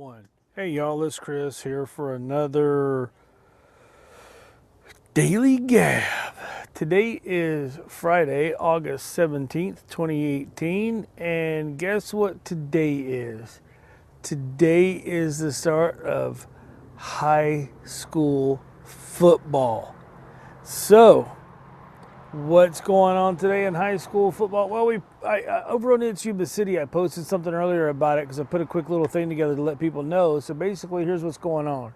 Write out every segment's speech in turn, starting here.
One. Hey y'all, it's Chris here for another Daily Gab. Today is Friday, August 17th, 2018, and guess what today is? Today is the start of high school football. So, what's going on today in high school football? Well, over on It's Yuba City, I posted something earlier about it because I put a quick little thing together to let people know. So basically, here's what's going on.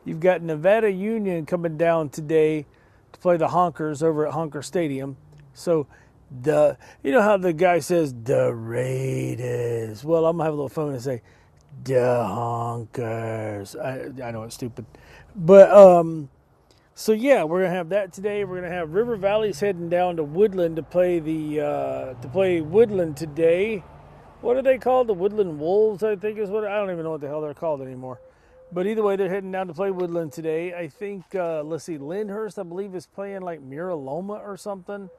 You've got Nevada Union coming down today to play the Honkers over at Honker Stadium. So you know how the guy says the Raiders? Well, I'm gonna have a little fun and say the Honkers. I know it's stupid, but so yeah, we're gonna have that today. We're gonna have River Valley's heading down to Woodland to play Woodland today. What are they called? The Woodland Wolves, I think is what. I don't even know what the hell they're called anymore. But either way, they're heading down to play Woodland today. I think let's see, Lyndhurst I believe is playing like Miraloma or something,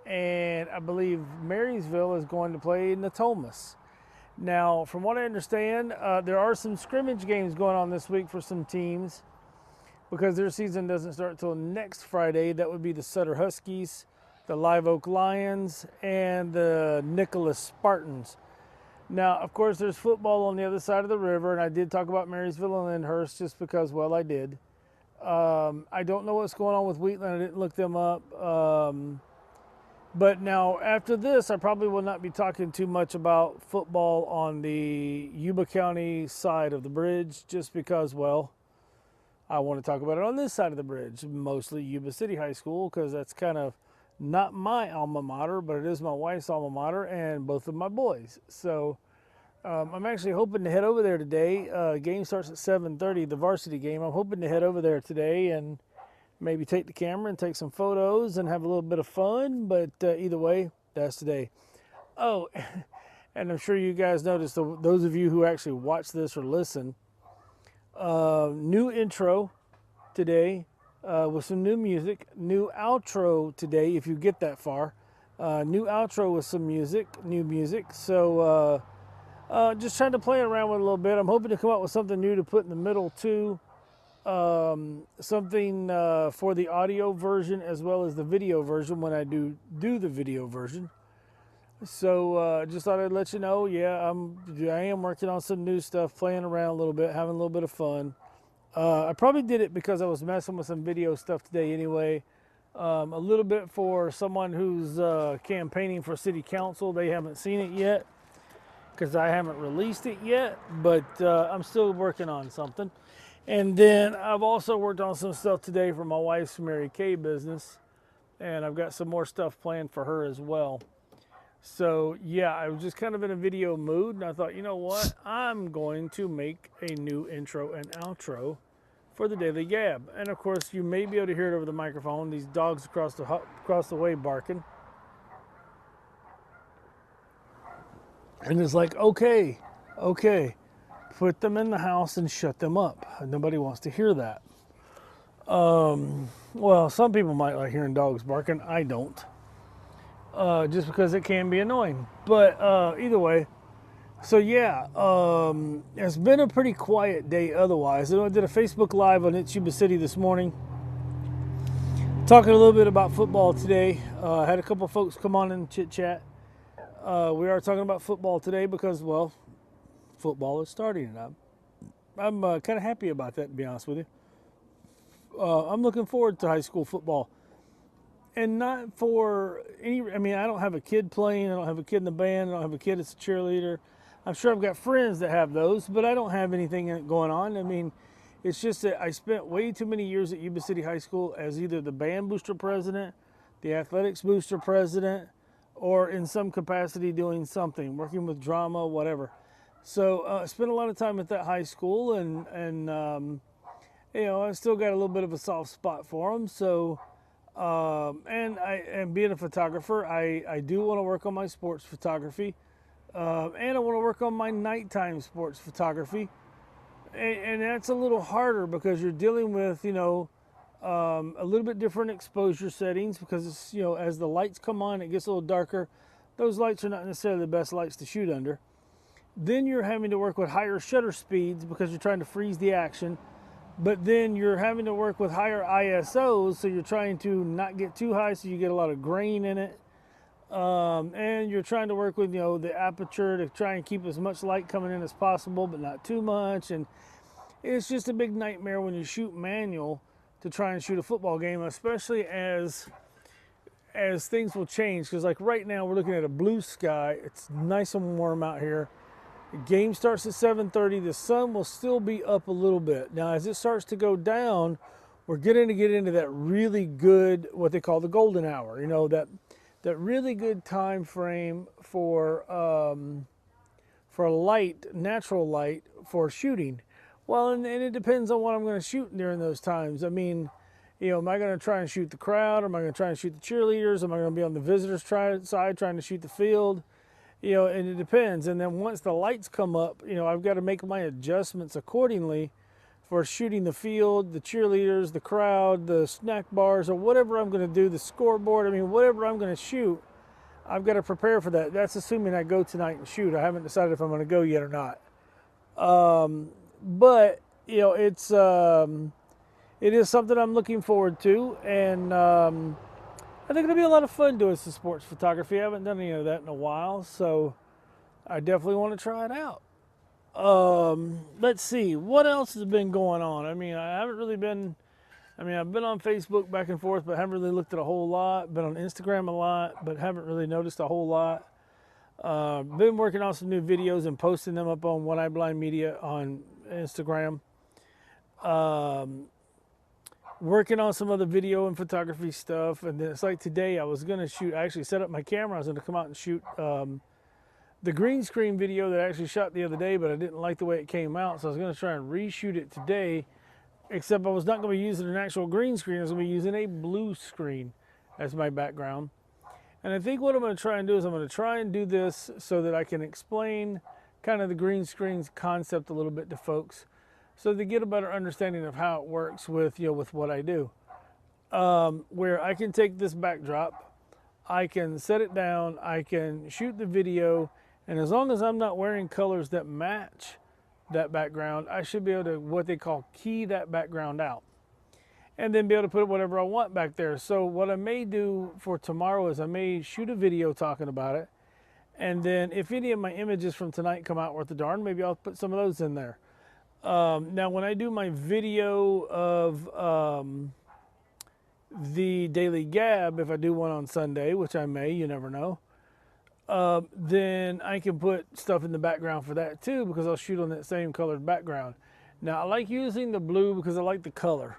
and I believe Marysville is going to play Natomas. Now, from what I understand, there are some scrimmage games going on this week for some teams, because their season doesn't start until next Friday. That would be the Sutter Huskies, the Live Oak Lions, and the Nicholas Spartans. Now, of course, there's football on the other side of the river, and I did talk about Marysville and Lyndhurst just because, well, I did. I don't know what's going on with Wheatland. I didn't look them up. But now, after this, I probably will not be talking too much about football on the Yuba County side of the bridge just because, well, I want to talk about it on this side of the bridge, mostly Yuba City High School, because that's kind of not my alma mater, but it is my wife's alma mater and both of my boys. So I'm actually hoping to head over there today. Game starts at 7:30, the varsity game. I'm hoping to head over there today and maybe take the camera and take some photos and have a little bit of fun. But either way, that's today. Oh, and I'm sure you guys noticed, those of you who actually watch this or listen, new intro today with some new music. New outro today, if you get that far. New outro with some new music. So just trying to play around with it a little bit. I'm hoping to come up with something new to put in the middle too. Something for the audio version as well as the video version when I do the video version. So just thought I'd let you know. Yeah, I am working on some new stuff, playing around a little bit, having a little bit of fun. I probably did it because I was messing with some video stuff today anyway. A little bit for someone who's campaigning for city council. They haven't seen it yet because I haven't released it yet, but I'm still working on something. And then I've also worked on some stuff today for my wife's Mary Kay business, and I've got some more stuff planned for her as well. So yeah, I was just kind of in a video mood, and I thought, you know what? I'm going to make a new intro and outro for the Daily Gab. And of course, you may be able to hear it over the microphone. These dogs across the way barking. And it's like, okay, put them in the house and shut them up. Nobody wants to hear that. Well, some people might like hearing dogs barking. I don't. Just because it can be annoying. But either way, so yeah, it's been a pretty quiet day otherwise. I did a Facebook Live on It's Yuba City this morning, talking a little bit about football today. Had a couple folks come on and chit chat. We are talking about football today because, well, football is starting, and I'm kind of happy about that, to be honest with you. I'm looking forward to high school football. And not for any, I mean, I don't have a kid playing, I don't have a kid in the band, I don't have a kid that's a cheerleader. I'm sure I've got friends that have those, but I don't have anything going on. I mean, it's just that I spent way too many years at Yuba City High School as either the band booster president, the athletics booster president, or in some capacity doing something, working with drama, whatever. So I spent a lot of time at that high school, and you know, I still got a little bit of a soft spot for them. So, and being a photographer, I do want to work on my sports photography, and I want to work on my nighttime sports photography, and that's a little harder because you're dealing with, you know, a little bit different exposure settings because it's, you know, as the lights come on, it gets a little darker. Those lights are not necessarily the best lights to shoot under. Then you're having to work with higher shutter speeds because you're trying to freeze the action. But then you're having to work with higher ISOs, so you're trying to not get too high so you get a lot of grain in it. And you're trying to work with, the aperture to try and keep as much light coming in as possible, but not too much. And it's just a big nightmare when you shoot manual to try and shoot a football game, especially as things will change. Because like right now we're looking at a blue sky. It's nice and warm out here. The game starts at 7:30. The sun will still be up a little bit. Now, as it starts to go down, we're getting to get into that really good, what they call the golden hour. That really good time frame for light, natural light for shooting. Well, and it depends on what I'm going to shoot during those times. I mean, am I going to try and shoot the crowd? Or am I going to try and shoot the cheerleaders? Am I going to be on the visitors' side trying to shoot the field? And it depends. And then once the lights come up, I've got to make my adjustments accordingly for shooting the field, the cheerleaders, the crowd, the snack bars, or whatever I'm going to do, the scoreboard. I mean, whatever I'm going to shoot, I've got to prepare for that. That's assuming I go tonight and shoot. I haven't decided if I'm going to go yet or not. But it is something I'm looking forward to, and I think it'll be a lot of fun doing some sports photography. I haven't done any of that in a while, so I definitely want to try it out. Let's see, what else has been going on? I mean, I've been on Facebook back and forth, but haven't really looked at a whole lot. Been on Instagram a lot, but haven't really noticed a whole lot. Been working on some new videos and posting them up on One Eye Blind Media on Instagram. Working on some other video and photography stuff, and then it's like today I was going to shoot, I actually set up my camera, I was going to come out and shoot the green screen video that I actually shot the other day, but I didn't like the way it came out, so I was going to try and reshoot it today, except I was not going to be using an actual green screen. I was going to be using a blue screen as my background. And I think what I'm going to try and do is I'm going to try and do this so that I can explain kind of the green screen's concept a little bit to folks, so they get a better understanding of how it works with what I do. Where I can take this backdrop, I can set it down, I can shoot the video, and as long as I'm not wearing colors that match that background, I should be able to, what they call, key that background out, and then be able to put whatever I want back there. So what I may do for tomorrow is I may shoot a video talking about it, and then if any of my images from tonight come out worth a darn, maybe I'll put some of those in there. Now, when I do my video of the Daily Gab, if I do one on Sunday, which I may, you never know, then I can put stuff in the background for that too, because I'll shoot on that same colored background. Now, I like using the blue because I like the color,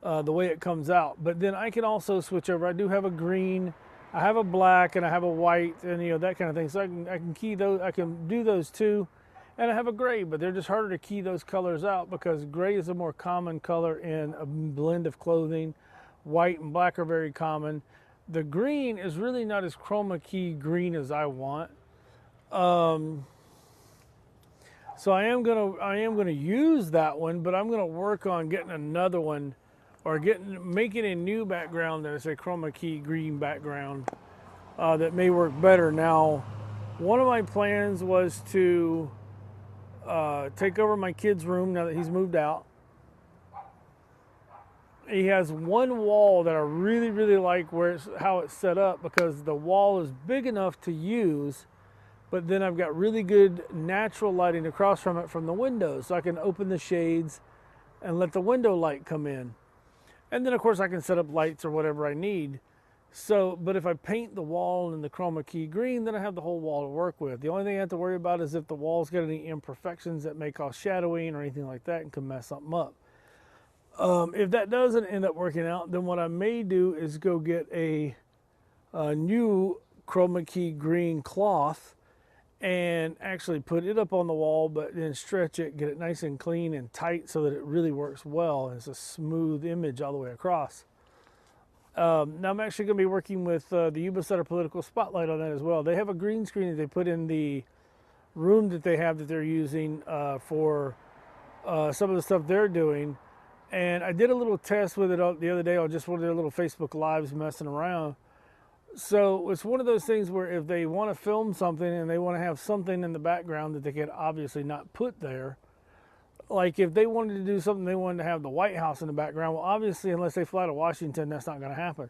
the way it comes out. But then I can also switch over. I do have a green, I have a black, and I have a white, and that kind of thing. So I can key those. I can do those too. And I have a gray, but they're just harder to key those colors out because gray is a more common color in a blend of clothing. White and black are very common. The green is really not as chroma key green as I want. So I am gonna use that one, but I'm gonna work on getting another one, or making a new background that is a chroma key green background that may work better. Now, one of my plans was to take over my kid's room now that he's moved out. He has one wall that I really, really like how it's set up, because the wall is big enough to use, but then I've got really good natural lighting across from it from the windows, so I can open the shades and let the window light come in. And then, of course, I can set up lights or whatever I need. But if I paint the wall in the chroma key green, then I have the whole wall to work with. The only thing I have to worry about is if the wall's got any imperfections that may cause shadowing or anything like that and can mess something up. If that doesn't end up working out, then what I may do is go get a new chroma key green cloth and actually put it up on the wall, but then stretch it, get it nice and clean and tight so that it really works well. It's a smooth image all the way across. Now I'm actually going to be working with the Yuba Sutter Political Spotlight on that as well. They have a green screen that they put in the room that they have that they're using for some of the stuff they're doing. And I did a little test with it the other day on just one of their little Facebook Lives messing around. So it's one of those things where if they want to film something and they want to have something in the background that they could obviously not put there, like if they wanted to do something, they wanted to have the White House in the background. Well, obviously, unless they fly to Washington, that's not going to happen.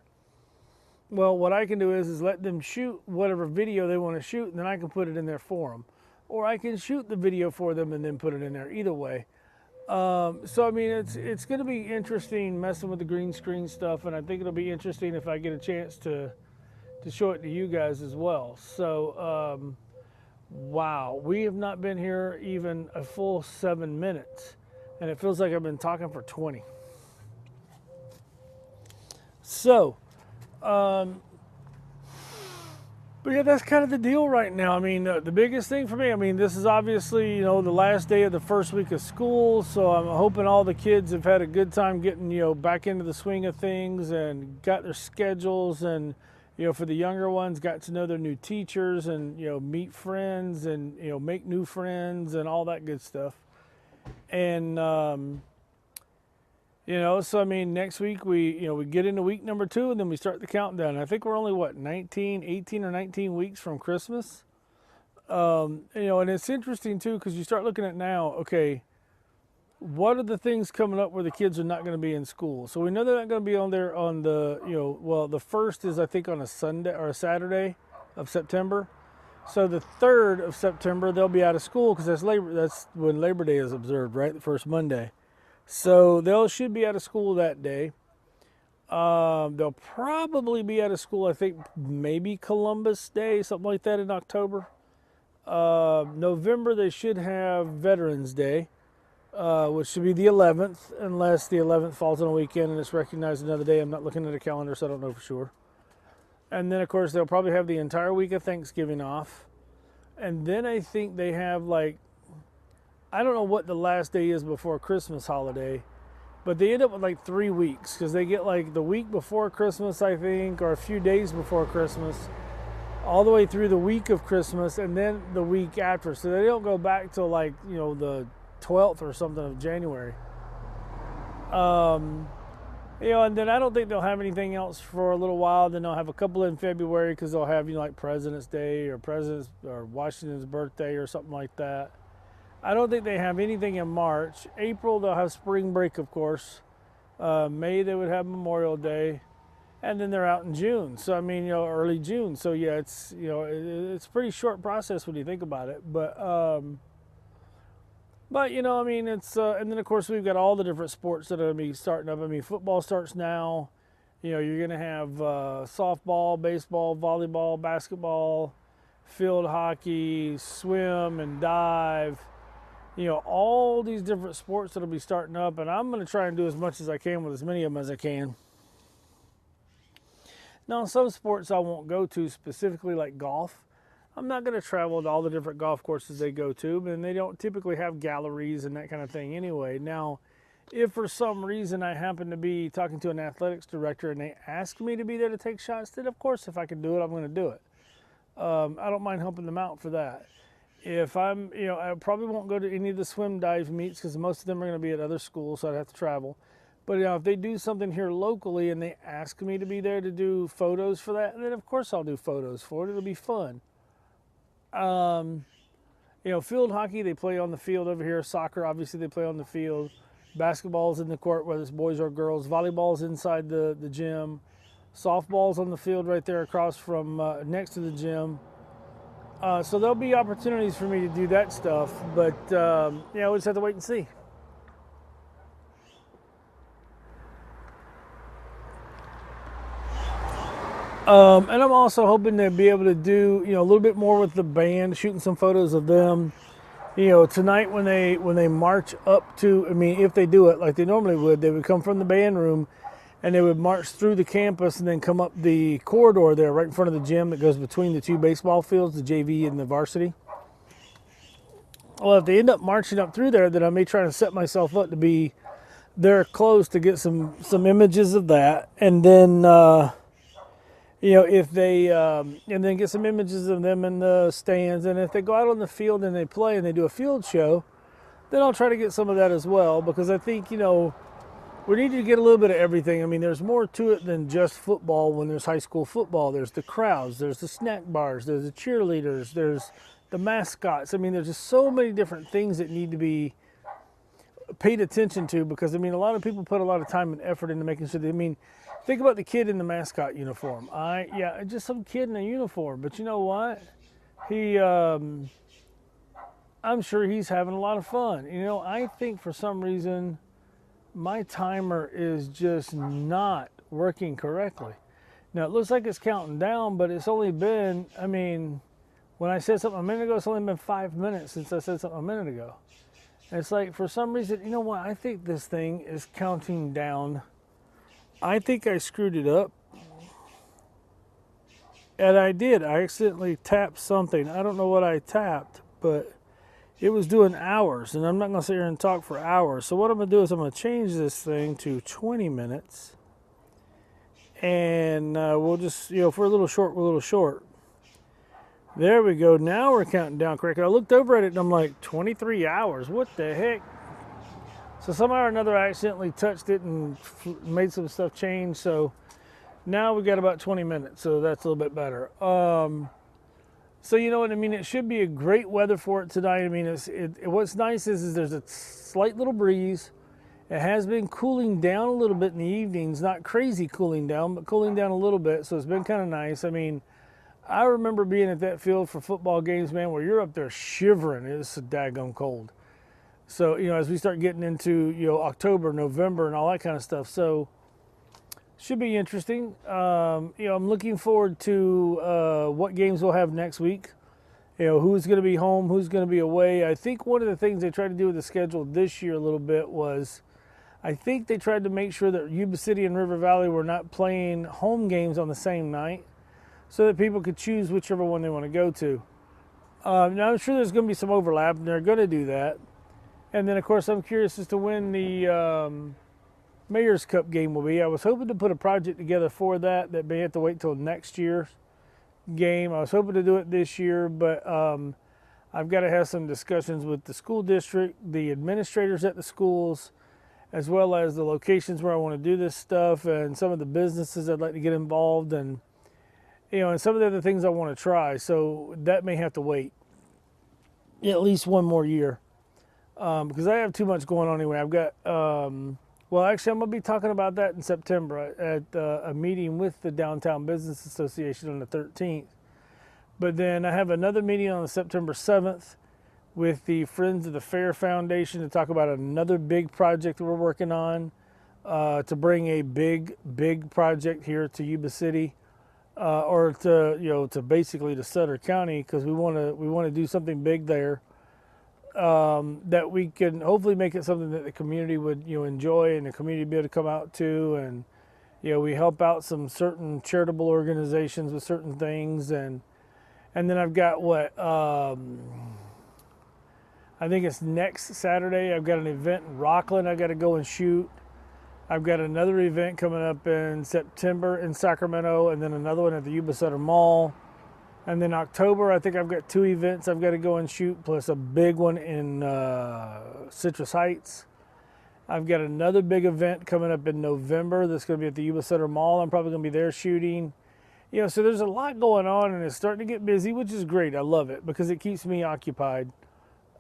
Well, what I can do is let them shoot whatever video they want to shoot, and then I can put it in there for them. Or I can shoot the video for them and then put it in there. Either way. So I mean, it's going to be interesting messing with the green screen stuff, and I think it'll be interesting if I get a chance to show it to you guys as well. So, wow, we have not been here even a full 7 minutes, and it feels like I've been talking for 20. So, but yeah, that's kind of the deal right now. I mean, the biggest thing for me, I mean, this is obviously, the last day of the first week of school. So I'm hoping all the kids have had a good time getting, back into the swing of things and got their schedules. And, for the younger ones, got to know their new teachers and, meet friends and, make new friends and all that good stuff. And, so I mean, next week we get into week number 2 and then we start the countdown. I think we're only 18 or 19 weeks from Christmas. And it's interesting too, because you start looking at now, okay, what are the things coming up where the kids are not going to be in school? So we know they're not going to be on there on the, the first is I think on a Sunday or a Saturday of September. So the 3rd of September, they'll be out of school because that's when Labor Day is observed, right? The first Monday. So they should be out of school that day. They'll probably be out of school, I think, maybe Columbus Day, something like that in October. November, they should have Veterans Day, which should be the 11th, unless the 11th falls on a weekend and it's recognized another day. I'm not looking at a calendar, so I don't know for sure. And then, of course, they'll probably have the entire week of Thanksgiving off. And then I think they have, I don't know what the last day is before Christmas holiday, but they end up with 3 weeks because they get the week before Christmas, I think, or a few days before Christmas, all the way through the week of Christmas and then the week after. So they don't go back till the 12th or something of January. And then I don't think they'll have anything else for a little while. Then they'll have a couple in February because they'll have, President's Day or Washington's birthday or something like that. I don't think they have anything in March. April, they'll have spring break, of course. May, they would have Memorial Day. And then they're out in June. So, I mean, early June. So, yeah, it's, it's a pretty short process when you think about it. But I mean, it's, and then, of course, we've got all the different sports that are going to be starting up. I mean, football starts now. You're going to have softball, baseball, volleyball, basketball, field hockey, swim and dive. All these different sports that'll be starting up, and I'm going to try and do as much as I can with as many of them as I can. Now, some sports I won't go to specifically, like golf. I'm not going to travel to all the different golf courses they go to, and they don't typically have galleries and that kind of thing anyway. Now, if for some reason I happen to be talking to an athletics director and they ask me to be there to take shots, then of course, if I can do it, I'm going to do it. I don't mind helping them out for that. If I'm, I probably won't go to any of the swim dive meets because most of them are going to be at other schools, so I'd have to travel. But if they do something here locally and they ask me to be there to do photos for that, then of course I'll do photos for it. It'll be fun. Field hockey, they play on the field over here. Soccer, obviously, they play on the field. Basketball's in the court, whether it's boys or girls. Volleyball's inside the gym. Softball's on the field right there across from next to the gym. So there'll be opportunities for me to do that stuff, but we'll just have to wait and see. And I'm also hoping to be able to do, a little bit more with the band, shooting some photos of them. Tonight when they march up to, if they do it like they normally would, they would come from the band room and they would march through the campus and then come up the corridor there right in front of the gym that goes between the two baseball fields, the JV and the varsity. Well, if they end up marching up through there, then I may try to set myself up to be there close to get some images of that. And then, if they, and then get some images of them in the stands. And if they go out on the field and they play and they do a field show, then I'll try to get some of that as well. Because I think, we need to get a little bit of everything. I mean, there's more to it than just football. When there's high school football, there's the crowds, there's the snack bars, there's the cheerleaders, there's the mascots. I mean, there's just so many different things that need to be paid attention to, because I mean, a lot of people put a lot of time and effort into making sure that, I mean, think about the kid in the mascot uniform. Just some kid in a uniform, but you know what? I'm sure he's having a lot of fun. You know, I think for some reason my timer is just not working correctly. Now it looks like it's counting down, but it's only been, I mean, when I said something a minute ago, it's only been 5 minutes since I said something a minute ago. And it's like, for some reason, you know what? I think this thing is counting down. I think I screwed it up. And I did. I accidentally tapped something. I don't know what I tapped, but it was doing hours. And I'm not going to sit here and talk for hours. So what I'm going to do is I'm going to change this thing to 20 minutes. And we'll just, you know, if we're a little short, we're a little short. There we go. Now we're counting down correctly. I looked over at it and I'm like, 23 hours. What the heck? So somehow or another, I accidentally touched it and made some stuff change. So now we got about 20 minutes. So that's a little bit better. So you know what I mean? It should be a great weather for it tonight. I mean, what's nice is there's a slight little breeze. It has been cooling down a little bit in the evenings. Not crazy cooling down, but cooling down a little bit. So it's been kind of nice. I mean, I remember being at that field for football games, man, where you're up there shivering. It's so daggone cold. So, you know, as we start getting into, you know, October, November, and all that kind of stuff. So, should be interesting. You know, I'm looking forward to what games we'll have next week. You know, who's going to be home, who's going to be away. I think one of the things they tried to do with the schedule this year a little bit was, I think they tried to make sure that Yuba City and River Valley were not playing home games on the same night, so that people could choose whichever one they want to go to. Now, I'm sure there's going to be some overlap, and they're going to do that. And then, of course, I'm curious as to when the Mayor's Cup game will be. I was hoping to put a project together for that may have to wait till next year's game. I was hoping to do it this year, but I've got to have some discussions with the school district, the administrators at the schools, as well as the locations where I want to do this stuff, and some of the businesses I'd like to get involved, and you know, and some of the other things I want to try. So that may have to wait at least one more year, because I have too much going on anyway. I've got, well, actually, I'm going to be talking about that in September at a meeting with the Downtown Business Association on the 13th. But then I have another meeting on September 7th with the Friends of the Fair Foundation to talk about another big project that we're working on, to bring a big project here to Yuba City. Or to, you know, to basically to Sutter County, because we want to do something big there, that we can hopefully make it something that the community would, you know, enjoy, and the community be able to come out to, and you know, we help out some certain charitable organizations with certain things, and then I've got I think it's next Saturday. I've got an event in Rockland I got to go and shoot. I've got another event coming up in September in Sacramento, and then another one at the Yuba Sutter Mall. And then October, I think I've got 2 events I've got to go and shoot, plus a big one in Citrus Heights. I've got another big event coming up in November that's going to be at the Yuba Sutter Mall. I'm probably going to be there shooting. You know, so there's a lot going on, and it's starting to get busy, which is great. I love it because it keeps me occupied.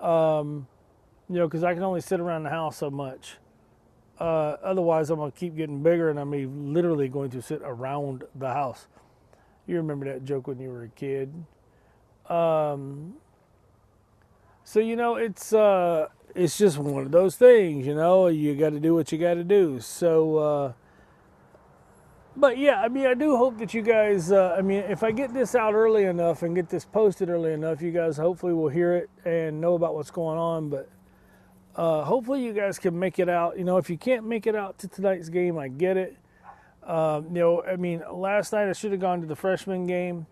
You know, because I can only sit around the house so much. Otherwise, I'm going to keep getting bigger, and I'm literally going to sit around the house. You remember that joke when you were a kid. So, you know, it's just one of those things, you know. You got to do what you got to do. So, but, yeah, I mean, I do hope that you guys, I mean, if I get this out early enough and get this posted early enough, you guys hopefully will hear it and know about what's going on. But hopefully you guys can make it out. You know, if you can't make it out to tonight's game, I get it. You know, I mean, last night I should have gone to the freshman game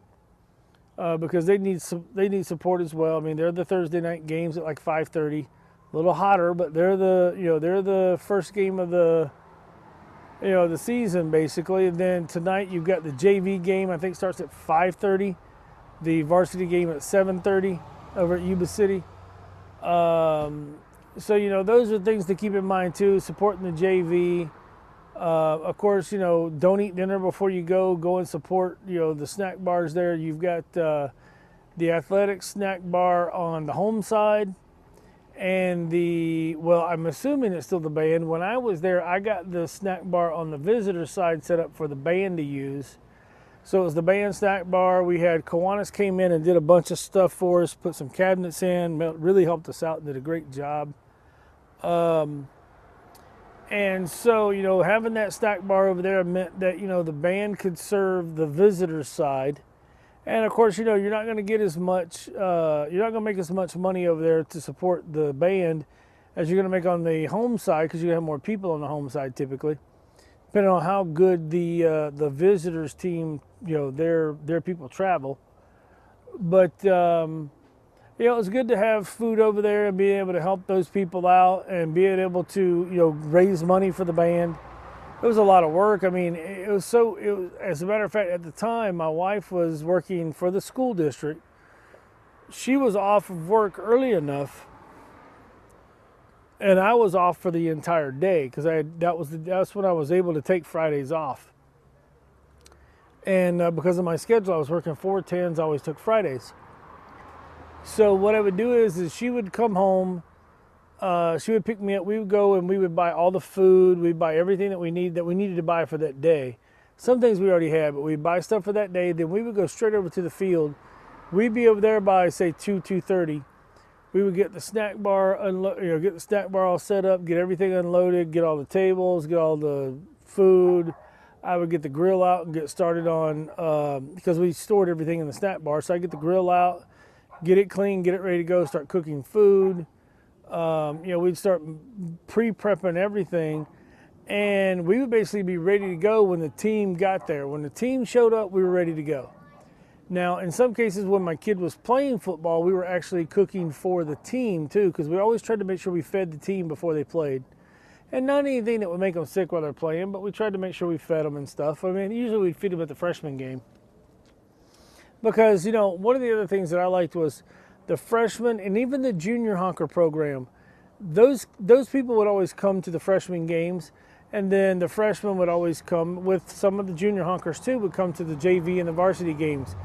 because they need support as well. I mean, they're the Thursday night games at like 5:30, a little hotter, but they're the first game of the season basically. And then tonight you've got the JV game. I think starts at 5:30. The varsity game at 7:30 over at Yuba City. So, you know, those are things to keep in mind too, supporting the JV. Of course, don't eat dinner before you go. Go and support, the snack bars there. You've got the athletic snack bar on the home side, and I'm assuming it's still the band. When I was there, I got the snack bar on the visitor side set up for the band to use. So it was the band snack bar. We had Kiwanis came in and did a bunch of stuff for us, put some cabinets in, really helped us out, did a great job. And so, having that snack bar over there meant that, the band could serve the visitor side. And of course, you're not going to get as much, you're not going to make as much money over there to support the band as you're going to make on the home side, because you have more people on the home side typically, depending on how good the visitors team, their people travel. But it was good to have food over there and be able to help those people out and being able to raise money for the band. It was a lot of work. I mean, as a matter of fact, at the time, my wife was working for the school district. She was off of work early enough, and I was off for the entire day because that's when I was able to take Fridays off. And because of my schedule, I was working 4/10s. I always took Fridays. So what I would do is she would come home. She would pick me up. We would go and we would buy all the food. We'd buy everything that we needed to buy for that day. Some things we already had, but we'd buy stuff for that day. Then we would go straight over to the field. We'd be over there by say 2:30. We would get the snack bar get the snack bar all set up, get everything unloaded, get all the tables, get all the food. I would get the grill out and get started on because we stored everything in the snack bar. So I get the grill out, get it clean, get it ready to go, start cooking food. We'd start pre-prepping everything, and we would basically be ready to go when the team got there. When the team showed up, we were ready to go. Now, in some cases, when my kid was playing football, we were actually cooking for the team too, because we always tried to make sure we fed the team before they played. And not anything that would make them sick while they're playing, but we tried to make sure we fed them and stuff. I mean, usually we'd feed them at the freshman game. Because, one of the other things that I liked was the freshmen and even the junior honker program. Those people would always come to the freshman games, and then the freshmen would always come with some of the junior honkers too, would come to the JV and the varsity games.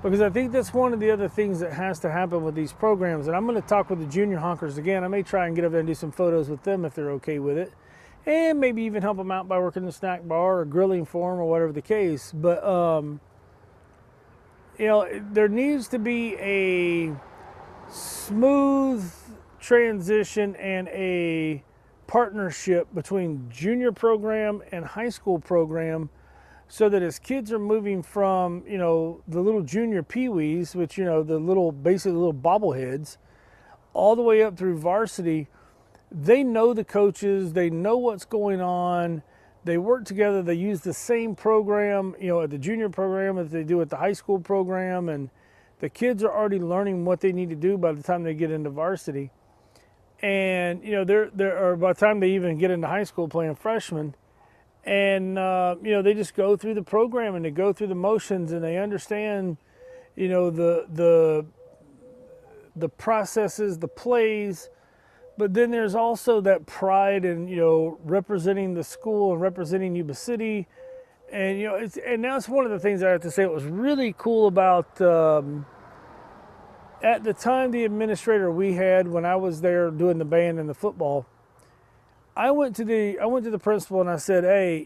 Because I think that's one of the other things that has to happen with these programs. And I'm going to talk with the junior honkers again. I may try and get over there and do some photos with them if they're okay with it. And maybe even help them out by working the snack bar or grilling for them or whatever the case. But, there needs to be a smooth transition and a partnership between junior program and high school program, so that as kids are moving from, the little junior peewees, which, basically the little bobbleheads, all the way up through varsity, they know the coaches, they know what's going on, they work together, they use the same program, at the junior program as they do at the high school program, and the kids are already learning what they need to do by the time they get into varsity. And, or by the time they even get into high school playing freshmen. And, they just go through the program and they go through the motions and they understand, the processes, the plays. But then there's also that pride in, representing the school and representing Yuba City. And, and that's one of the things I have to say it was really cool about, at the time the administrator we had when I was there doing the band and the football, I went to the principal and I said, hey,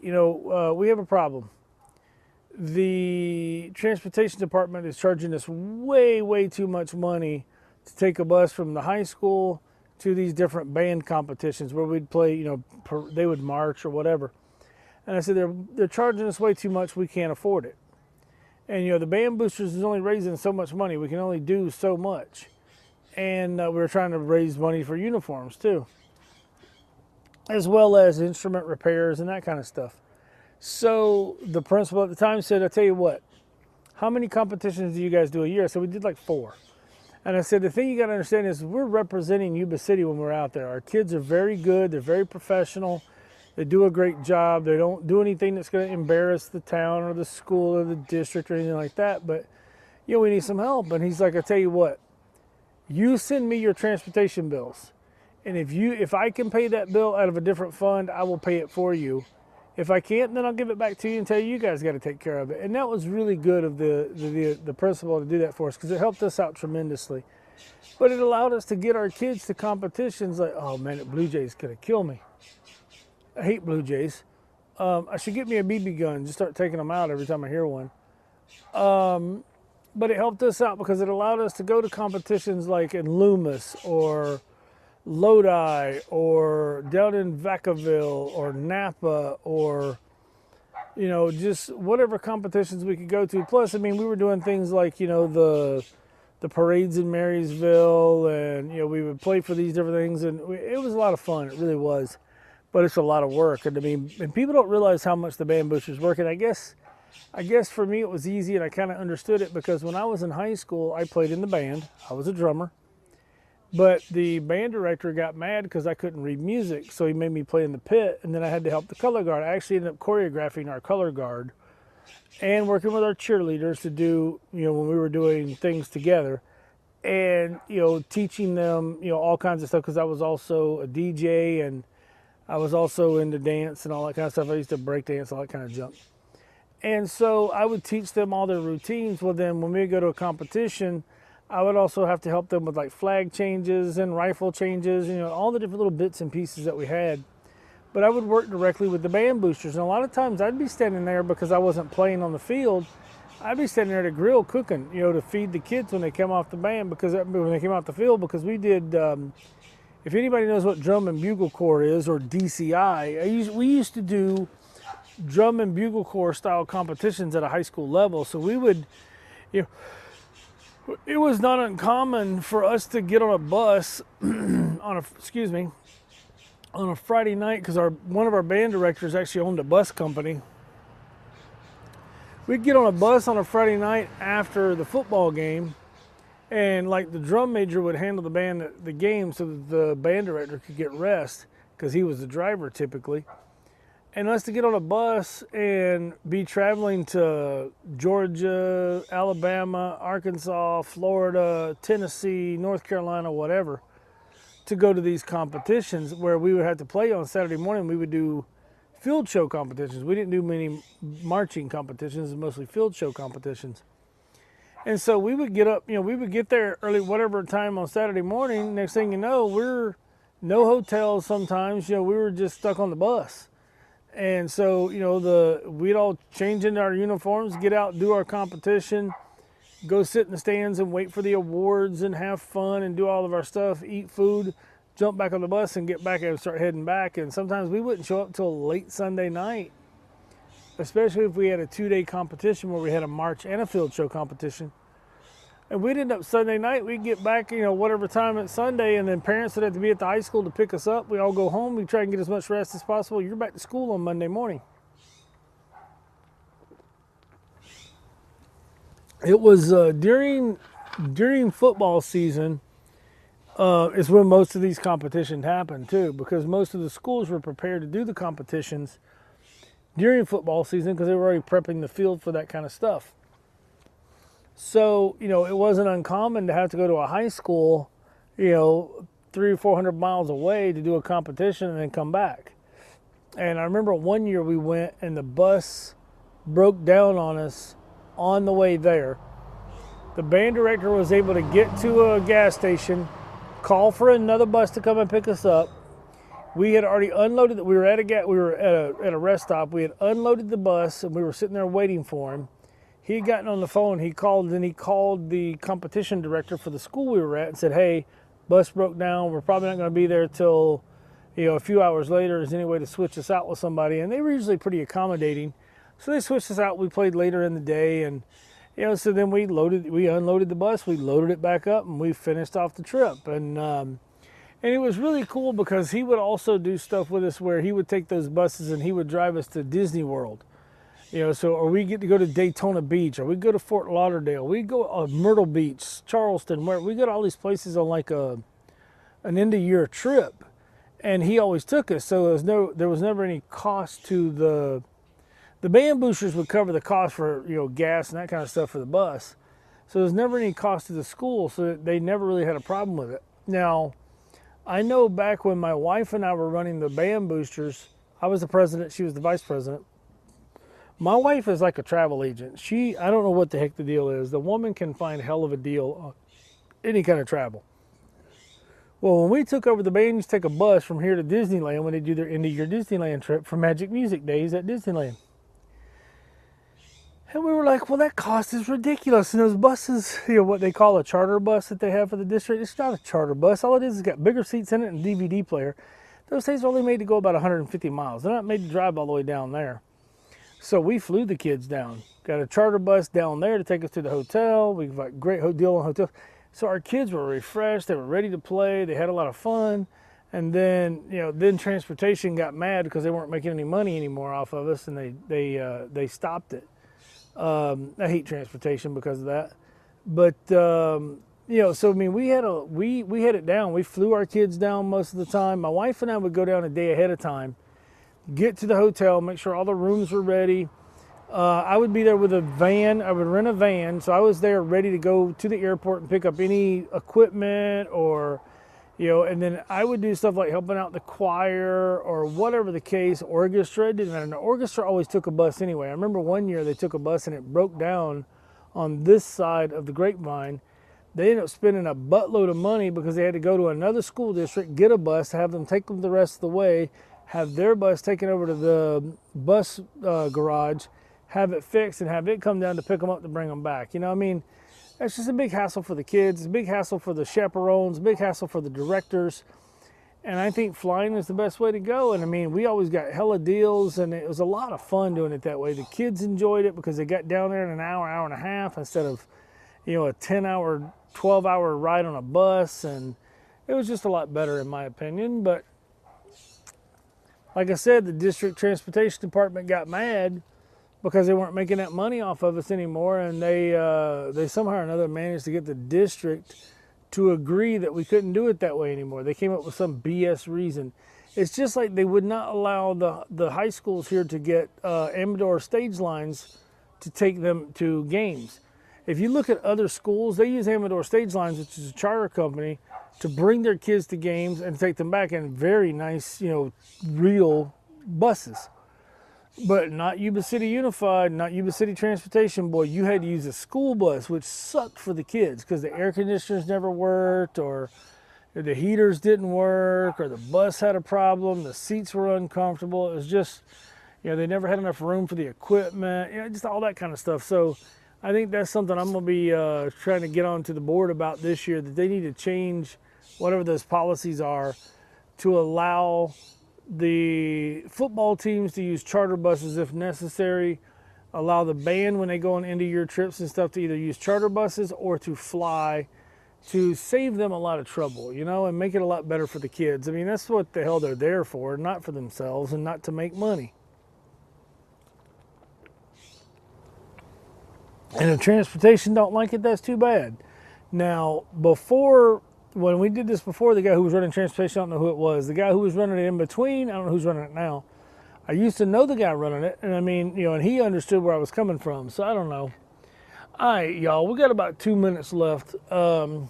we have a problem. The transportation department is charging us way, way too much money to take a bus from the high school to these different band competitions where we'd play, they would march or whatever. And I said, they're charging us way too much. We can't afford it. And, the band boosters is only raising so much money. We can only do so much. And we were trying to raise money for uniforms too, as well as instrument repairs and that kind of stuff. So the principal at the time said, I tell you what, how many competitions do you guys do a year? So we did like 4. And I said, the thing you got to understand is we're representing Yuba City when we're out there. Our kids are very good. They're very professional. They do a great job. They don't do anything that's going to embarrass the town or the school or the district or anything like that. But, we need some help. And he's like, I tell you what, you send me your transportation bills. And if I can pay that bill out of a different fund, I will pay it for you. If I can't, then I'll give it back to you and tell you guys got to take care of it. And that was really good of the principal to do that for us, because it helped us out tremendously. But it allowed us to get our kids to competitions like, oh man, that Blue Jay's gonna kill me. I hate Blue Jays. I should get me a BB gun, just start taking them out every time I hear one. But it helped us out because it allowed us to go to competitions like in Loomis or Lodi or down in Vacaville or Napa, or just whatever competitions we could go to. Plus, I mean, we were doing things like the parades in Marysville, and we would play for these different things, and it was a lot of fun. It really was, but it's a lot of work. And I mean, and people don't realize how much the band boosters work. And I guess for me it was easy, and I kind of understood it because when I was in high school, I played in the band. I was a drummer, but the band director got mad because I couldn't read music, so he made me play in the pit, and then I had to help the color guard. I actually ended up choreographing our color guard and working with our cheerleaders to do, when we were doing things together, and, teaching them, all kinds of stuff, because I was also a DJ, and I was also into dance and all that kind of stuff. I used to break dance, all that kind of junk. And so I would teach them all their routines. Well, then when we go to a competition, I would also have to help them with like flag changes and rifle changes, all the different little bits and pieces that we had. But I would work directly with the band boosters. And a lot of times I'd be standing there because I wasn't playing on the field. I'd be standing there at a grill cooking, to feed the kids when they come off the band, when they came off the field, because we did, if anybody knows what Drum and Bugle Corps is, or DCI, we used to do Drum and Bugle Corps style competitions at a high school level. So we would, it was not uncommon for us to get on a bus on a Friday night, because one of our band directors actually owned a bus company. We'd get on a bus on a Friday night after the football game, and like the drum major would handle the game so that the band director could get rest, because he was the driver typically. And us to get on a bus and be traveling to Georgia, Alabama, Arkansas, Florida, Tennessee, North Carolina, whatever, to go to these competitions where we would have to play on Saturday morning. We would do field show competitions. We didn't do many marching competitions, mostly field show competitions. And so we would get up, we would get there early, whatever time on Saturday morning. Next thing you know, we're no hotels sometimes, we were just stuck on the bus. And so, we'd all change into our uniforms, get out, do our competition, go sit in the stands and wait for the awards and have fun and do all of our stuff, eat food, jump back on the bus and get back and start heading back. And sometimes we wouldn't show up till late Sunday night, especially if we had a 2-day competition where we had a march and a field show competition. And we'd end up Sunday night, we'd get back, whatever time it's Sunday, and then parents would have to be at the high school to pick us up. We all go home, we try and get as much rest as possible. You're back to school on Monday morning. It was during football season is when most of these competitions happened too, because most of the schools were prepared to do the competitions during football season because they were already prepping the field for that kind of stuff. So, it wasn't uncommon to have to go to a high school, 300 or 400 miles away to do a competition and then come back. And I remember one year we went and the bus broke down on us on the way there. The band director was able to get to a gas station, call for another bus to come and pick us up. We had already unloaded. We were at a rest stop. We had unloaded the bus and we were sitting there waiting for him. He had gotten on the phone. He called the competition director for the school we were at and said, "Hey, bus broke down. We're probably not going to be there till a few hours later. Is there any way to switch us out with somebody?" And they were usually pretty accommodating. So they switched us out. We played later in the day, and so then we unloaded the bus, we loaded it back up, and we finished off the trip. And it was really cool because he would also do stuff with us where he would take those buses and he would drive us to Disney World. Or we get to go to Daytona Beach, or we go to Fort Lauderdale, we go Myrtle Beach, Charleston, where we go to all these places on like an end of year trip, and he always took us. So there was never any cost to the band boosters would cover the cost for gas and that kind of stuff for the bus. So there's never any cost to the school, so they never really had a problem with it. Now, I know back when my wife and I were running the band boosters, I was the president. She was the vice president. My wife is like a travel agent. I don't know what the heck the deal is. The woman can find hell of a deal on any kind of travel. Well, when we took over the band, used to take a bus from here to Disneyland when they do their end of year Disneyland trip for Magic Music Days at Disneyland. And we were like, well, that cost is ridiculous. And those buses, what they call a charter bus that they have for the district, it's not a charter bus. All it is got bigger seats in it and a DVD player. Those things are only made to go about 150 miles. They're not made to drive all the way down there. So we flew the kids down. Got a charter bus down there to take us to the hotel. We got a great deal on hotels. So our kids were refreshed. They were ready to play. They had a lot of fun. And then, then transportation got mad because they weren't making any money anymore off of us, and they stopped it. I hate transportation because of that. But so I mean, we had it down. We flew our kids down most of the time. My wife and I would go down a day ahead of time, get to the hotel, make sure all the rooms were ready. I would be there with a van. I would rent a van, so I was there ready to go to the airport and pick up any equipment or, and then I would do stuff like helping out the choir or whatever the case. Orchestra, it didn't matter. The orchestra always took a bus anyway. I remember one year they took a bus and it broke down on this side of the Grapevine. They ended up spending a buttload of money because they had to go to another school district, get a bus, have them take them the rest of the way, have their bus taken over to the bus garage, have it fixed, and have it come down to pick them up to bring them back. I mean, that's just a big hassle for the kids, a big hassle for the chaperones, a big hassle for the directors. And I think flying is the best way to go. And I mean, we always got hella deals, and it was a lot of fun doing it that way. The kids enjoyed it because they got down there in an hour, hour and a half instead of, a 10-hour, 12-hour ride on a bus. And it was just a lot better in my opinion. But like I said, the district transportation department got mad because they weren't making that money off of us anymore, and they somehow or another managed to get the district to agree that we couldn't do it that way anymore. They came up with some BS reason. It's just like they would not allow the high schools here to get Amador stage lines to take them to games. If you look at other schools, they use Amador Stage Lines, which is a charter company, to bring their kids to games and take them back in very nice, real buses. But not Yuba City Unified, not Yuba City Transportation. Boy, you had to use a school bus, which sucked for the kids because the air conditioners never worked, or the heaters didn't work, or the bus had a problem, the seats were uncomfortable. It was just, they never had enough room for the equipment, just all that kind of stuff. So I think that's something I'm going to be trying to get onto the board about this year, that they need to change whatever those policies are to allow the football teams to use charter buses if necessary, allow the band when they go on end-of-year trips and stuff to either use charter buses or to fly, to save them a lot of trouble, and make it a lot better for the kids. I mean, that's what the hell they're there for, not for themselves and not to make money. And if transportation don't like it, that's too bad. Now, when we did this before, the guy who was running transportation, I don't know who it was. The guy who was running it in between, I don't know who's running it now. I used to know the guy running it, and I mean, and he understood where I was coming from, so I don't know. All right, y'all, we got about 2 minutes left. I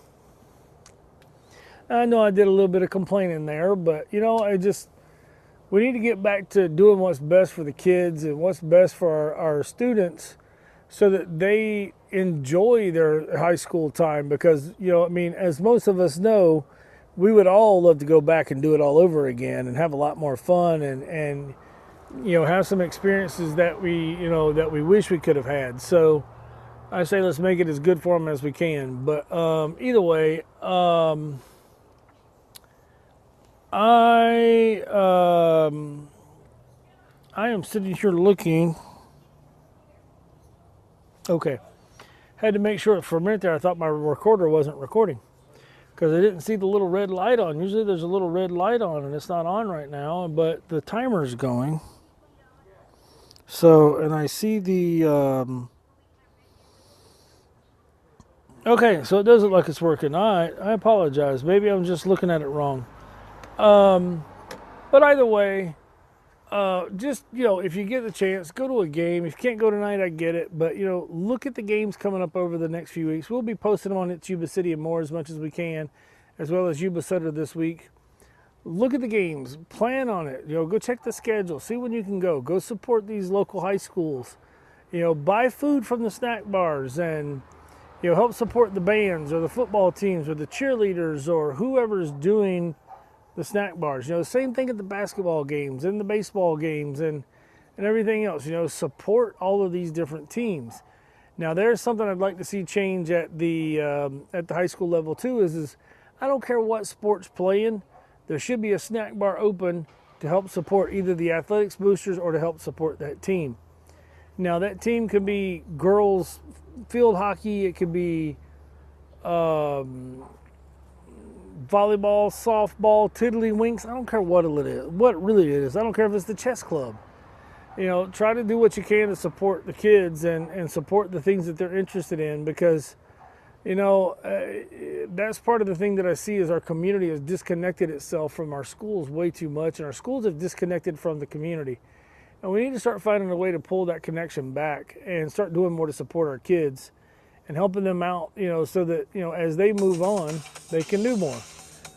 know I did a little bit of complaining there, but, we need to get back to doing what's best for the kids and what's best for our students, so that they enjoy their high school time. Because, as most of us know, we would all love to go back and do it all over again and have a lot more fun and have some experiences that we wish we could have had. So I say let's make it as good for them as we can. But either way, I am sitting here looking. Okay. Had to make sure for a minute there I thought my recorder wasn't recording because I didn't see the little red light on. Usually there's a little red light on and it's not on right now, but the timer's going. So, and I see the, okay, so it does look like it's working. All right, I apologize. Maybe I'm just looking at it wrong. But either way, just, if you get the chance, go to a game. If you can't go tonight, I get it. But, look at the games coming up over the next few weeks. We'll be posting them on It's Yuba City and More as much as we can, as well as Yuba Sutter this week. look at the games, plan on it. Go check the schedule, see when you can go. Go support these local high schools. Buy food from the snack bars and help support the bands or the football teams or the cheerleaders or whoever's doing the snack bars. Same thing at the basketball games and the baseball games and everything else. Support all of these different teams. Now, there's something I'd like to see change at the high school level too. Is I don't care what sport's playing, there should be a snack bar open to help support either the athletics boosters or to help support that team. Now, that team could be girls field hockey, it could be volleyball, softball, tiddlywinks. I don't care what it is, what really it is. I don't care if it's the chess club. Try to do what you can to support the kids and support the things that they're interested in, because, that's part of the thing that I see is our community has disconnected itself from our schools way too much, and our schools have disconnected from the community. And we need to start finding a way to pull that connection back and start doing more to support our kids and helping them out, so that, as they move on, they can do more.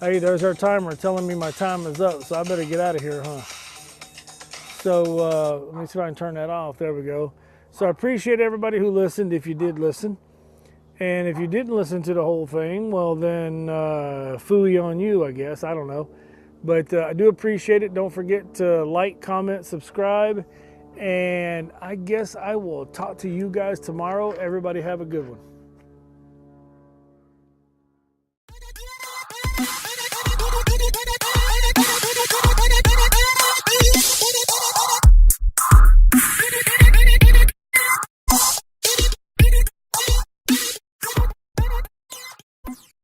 Hey, there's our timer telling me my time is up, so I better get out of here, huh? So let me see if I can turn that off. There we go. So I appreciate everybody who listened, if you did listen. And if you didn't listen to the whole thing, well then, phooey on you, I guess. I don't know. But I do appreciate it. Don't forget to like, comment, subscribe. And I guess I will talk to you guys tomorrow. Everybody have a good one.